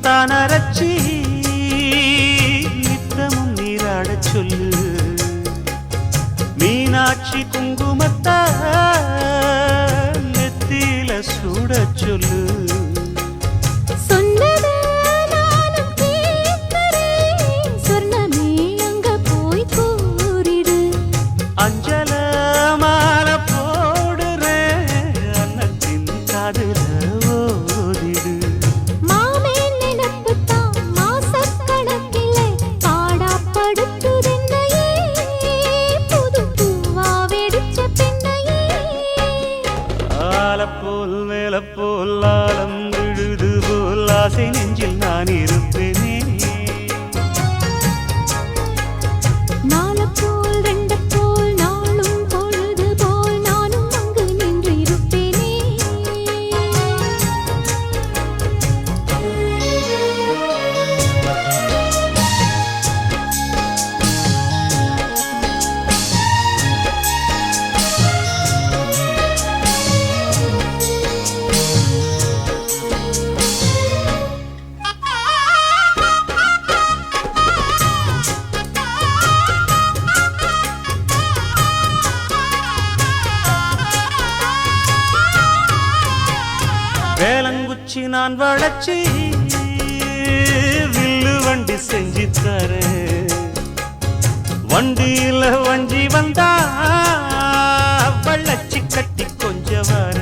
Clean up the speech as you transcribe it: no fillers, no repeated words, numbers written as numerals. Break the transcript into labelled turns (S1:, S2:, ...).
S1: தானரச்சி நித்தமும் நீராடச் சொல்லு மீனாட்சி குங்குமத்தா நெத்தியில சூடச் சொல்லு அஞ்சல மாலை போடுறேன் அன்னத்தின் காதுல ஓதிடு போல் மேல போல் ஆலம் விழுது போல் ஆசை நெஞ்சில் நான் இருப்பேனே
S2: நால போல் ரெண்ட போல் நாளும் பொழுது போல் நானும் அங்கு நின்று இருப்பேனே
S1: வேலங்குச்சி நான் வளச்சி வில்லு வண்டி செஞ்சு தரேன் வண்டியில வஞ்சி வந்தா வள்ளச்சி கட்டி கொஞ்சம் வர